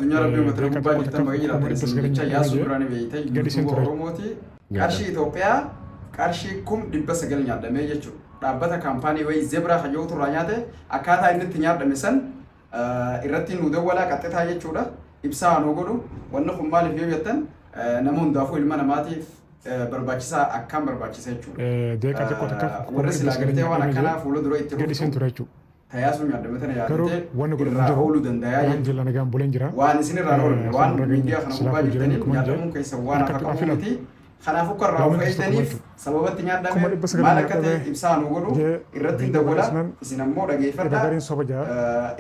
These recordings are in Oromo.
الدنيا ربي متربو باجي تمغي لا ترسم يا سودراني بيتي يوتيوب روموتي قرشي إثيوبيا قرشي كم دبس قال نيادا ميجو رابطة كامباني وي زبرة خجوت رانياته أكاتا إن تنيار دمسن إرتين ودولا كتتها يجورا إبسا نوغلو ونخم مالي في بيتن نمون دافو المانا ماتي برباچسا أكام برباچسا يجورا ديكا تكو تكاف ورس لاغرتي وانا كنا فولو درو يترو تياسو نيادا مثلا garuu yaadate wanni kun irraa ooluu dandayaa waan jechuudha. jila nagaan buleen jira Waan isin irraa oolne waan miidiyaa kana gubbaa jirtaniin nyaatamuun keessa waan akka qabu miti. Kanaafuu kan irraa of eegdaniif sababatti nyaadame maal akka ta'e ibsaa nu godhu irratti dawwala isin ammoo dhageeffadhaa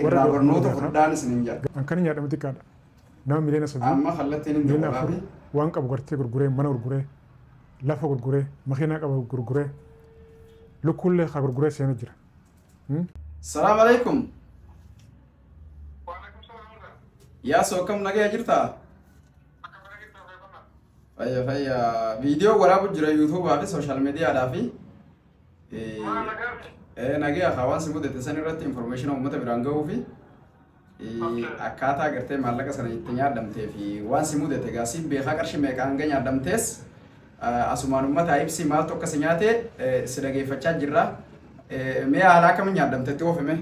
irraa barnoota furdaan isin hin jedha. An kan nyaadhamu xiqqaadha. Nama miliyoona sadii Amma kallattiin hin miliyoona dawwalaa afur fi waan qabu gartee gurguree mana gurguree lafa gurguree makiinaa qabu gurguree lukkuullee haa gurguree seenaa jira. Salaam alaikum. Yaa soo kam nagaya jirta? Fayya viidiyoo waraabu jira yuutuubaa fi sooshaal miidiyaadhaa fi nagaya hawaan si mudate san irratti informeeshina uummata biraan gahuu fi akkaataa gartee maallaqa sana itti nyaadamtee fi waan si mudate gaasiin beekaa qarshii meeqaan hanga nyaadamtees asumaan uummata ibsi maaltu akka si nyaate si dhageeffachaa jirra. Mee haala akkamiin nyaadamtetti oofime?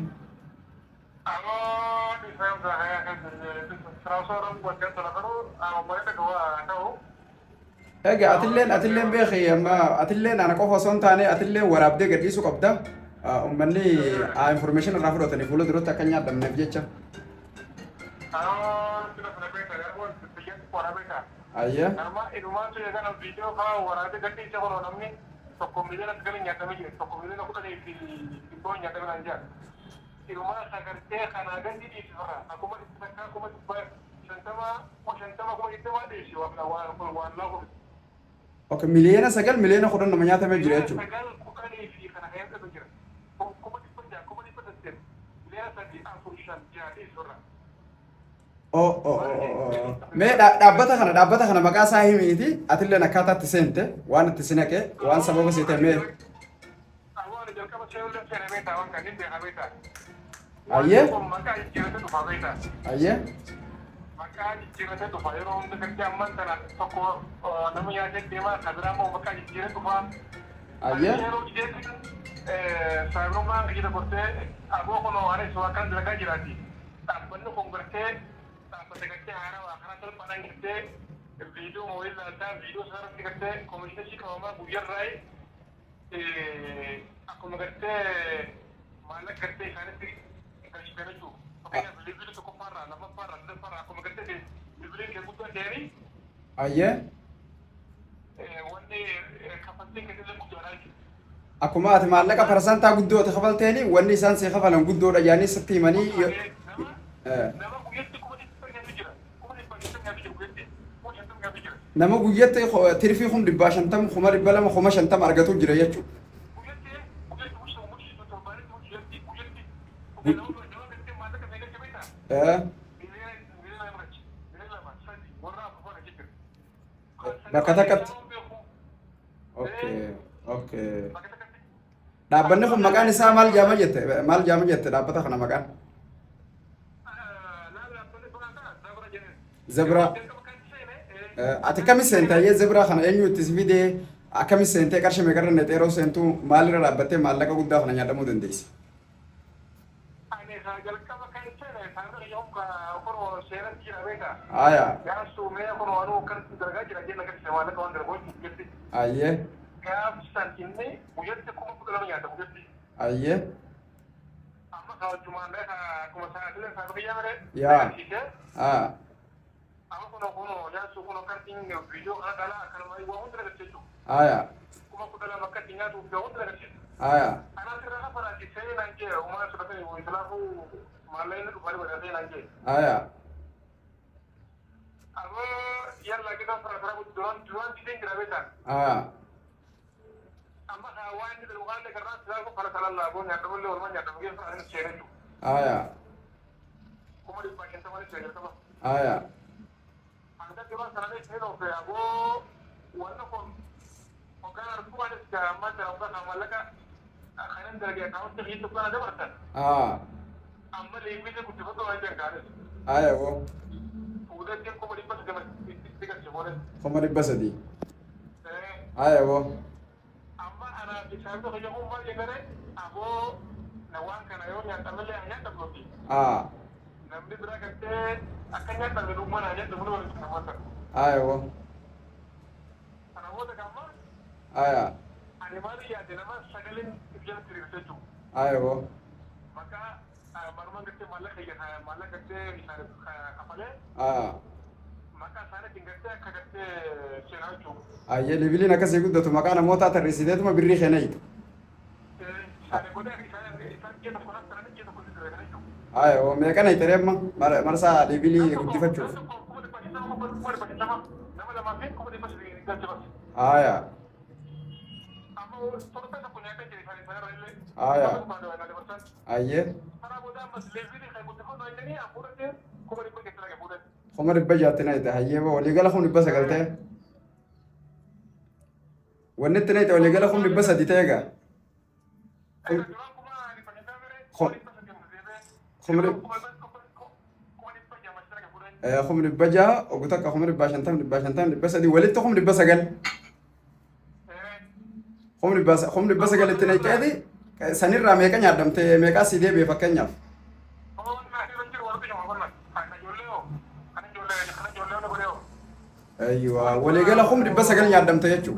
Egaa atilleen beekii amma atilleen ana qofa osoo hin taane atilleen waraabdee gadhiisuu qabda. Uummanni information irraa fudhatanii fuula duratti akka nyaadamneef jecha. Ayya. Oke, miliyoona sagal miliyoona kudhan nama nyaatamee jira jechuudha. Mee dhaabbata kana maqaa isaa himiiti atilleen akkaataa itti seente waan itti sinaqe waan sababa siite mee. Ayyee. Ayyee. Maka jijjiirate dhufa yeroo hunda gartee amman kana tokko nama nyaatee deemaa kabiraa immoo maqaa jijjiirate dhufa. Ayyee. Yeroo ijeetti saayibirummaan biyya dabartee aboo kun waan isa waan kan dalagaa jiraati. Dhaabbanni kun gartee dhaabbata gartee haaraa waa kana salphaadhaan gartee viidiyoo moo'ee ilaaltaa viidiyoo sanarratti gartee koomishinii qabamaa guyyarraa akkuma gartee maallaqa gartee isaanitti galchitanii jiru. Ayyee. Akkuma ati maallaqa parsantaa guddoota kafalteeni wanni isaan si kafalan guddoodha yaani sitti himanii nama guyyatti tirfii 150 200 argatu jira jechuudha. Bakka takkatti. Okay. Dhaabbanni kun maqaan isaa maal jaama jette? Maal jaama jette dhaabbata kana maqaan? Zebra. Ati kami seentee zebra kana eenyu itti si fidee akkami seentee qarshii meeqarra neexeeroo seentuu maalirra dhaabbattee maallaqa guddaa kana nyaadamuu dandeessi? Aya. Ayyee. Ayyee. Yaa. Aya. Aya. Aya. Aya. Aya. Aya. Aya wo. هم البسدي ايوه اما انا بسبب يوم ما يقدر ابو نوان كان يوم يعمل لي حاجات تبلوكي نمدي براكت اكن يعمل لهم انا حاجات تبلوكي ولا ايوه انا هو ده كمان ايوه انا ما لي يعني لما شغالين في التلفزيون ايوه maka marman kete malak ya malak kete misalnya kapalnya maka sana tinggalnya kagate seraju ayye libili nakasi guddatu maqana mota tarisideetu ma birri khenay sana goda sana kita konas sana kita konas ayo me kana iteremma marsa libili guddifachu aya aya ayye خمر بجاتنا إذا هيبة واللي قال خم نبص قلته والنت نيت واللي قال خم نبص ديتاجا خم نبجا وقتك خم نباشنتم نبص دي ولد خم نبص قال خم نبص قال التنيت هذه سنير رامي كان يعدم تميكا سيدي بيفكنيا ايوه ولي قال خم بس قال يعدم تيجو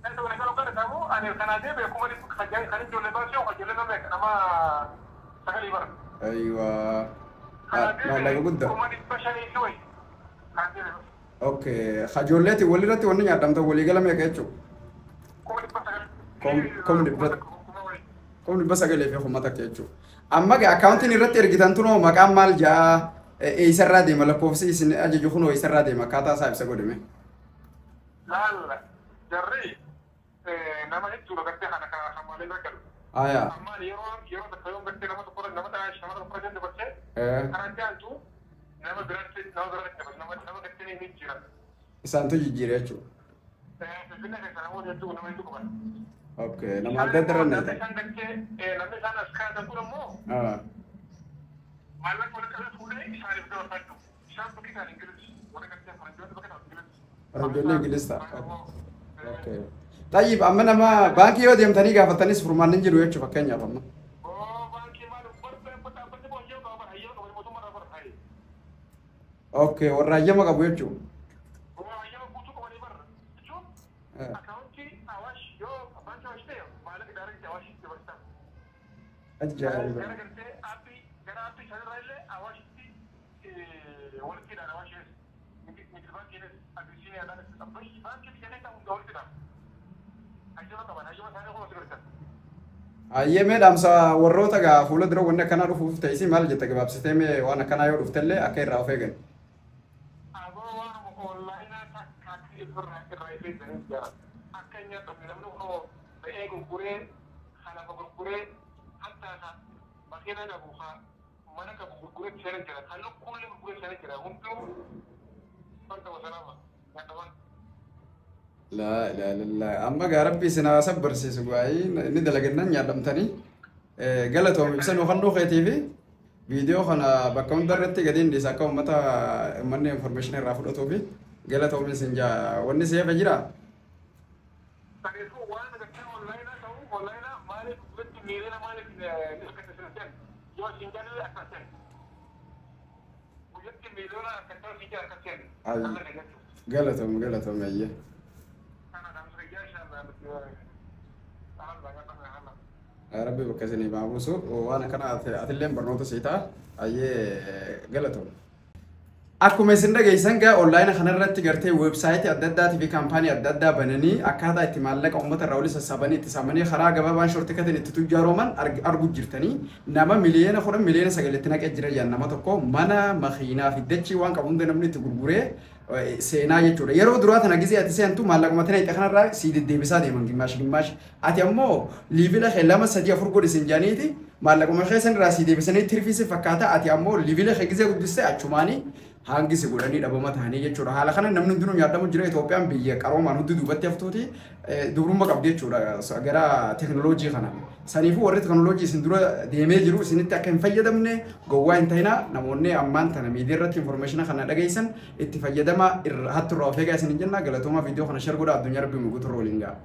انت ولا قالوا كده كانوا انا القناه بيكون لي خجاي خلينا نقول لباسي وخجلنا نمك اما سهل يبر ايوه ما لا قد اوكي خجولتي ولرتي وني يعدم تو ولي قال ما يكيجو كم بس قال في خمتك تيجو اما اكونت ني رت ارغيتان تنو مقام مال جا ايسرا دي مال بوفسي سن اجي خنو ايسرا دي مكاتا صاحب سغودمي لا لا جري نما هيتو لو كنت انا خمالي لكل ايا اما يرو تكيوم كنت نما تقول نما تعيش نما تقول جند بس انا جانتو نما درست بس نما كنت ني نجيرا سانتو جيريچو فينا كان هو يتو نما يتو كمان اوكي لما درنا لما كان اسكا تقول مو مالك ولا كذا تقول ايه عارف ده فاتو شاب كده انجليزي ولا كده فرنسي ولا كده انجليزي انجليزي اوكي طيب اما انا ما بانكي يودي امتني قافتني سفرمان ننجلو يتشو فكنيا فما اوكي والراجع ما قبو يتشو أجل أيه ميدام سا وروتا غا فولا درو ونا كنا رفوف تيسي مال جتا غباب سيستمي وانا كنا يو رفتلي أكيد رافيغن لا لا لا أما قارب سنا صبر سيسوعي ندل جنن يعلم تاني قالتهم بسنو خلنا خيتي في فيديو خنا بكون درتي قدين دي ساكم متى من انفورميشن رافض توبي قالتهم سنجا ونسي فجرا قالتهم أيه ربي بكسني بابوسو وانا كان اتلم برنوتو سيتا اي غلطو اكو مسند جيسنغا اونلاين خنرت غرتي ويب سايت اددا تي في كامباني اددا بنني اكادا اتمالك امه الراولي سسبني تسامني خرا غبابان شورت كتن تتجارومن ارغو جرتني نما مليون خور مليون سغلتنا كجرا يانما تكو منا مخينا في دچي وان كبوند نمني تغرغره سينا يچودا يرو درات نغيزي اتسنتو مالك متنا يتخنرا سيد ديبسا دي من گماش اتي امو ليفلا خلما سدي افرغو دسنجانيتي مالك ما خيسن راسي ديبسني ترفيس فكاتا اتي امو ليفلا خغيزي قدسه اچوماني hangi sigurani dhabama tahanii jechuudha haala kana namni hundinuu yaadamu jira Itoophiyaan biyya qaroomaan hundi duubatti haftuuti dubrummaa qabdi jechuudha gara teknooloojii kana saniifuu warri teknooloojii isin dura deemee jiru isinitti akka hin fayyadamne gowwaa hin ta'ina namoonni ammaan tana miidiyaa irratti informaationa kana dhageessan itti fayyadama hattu irraa of eegaa isin jenna galatooma viidiyoo kana share godhaa addunyaa rabbii muguutu rooliin ga'a.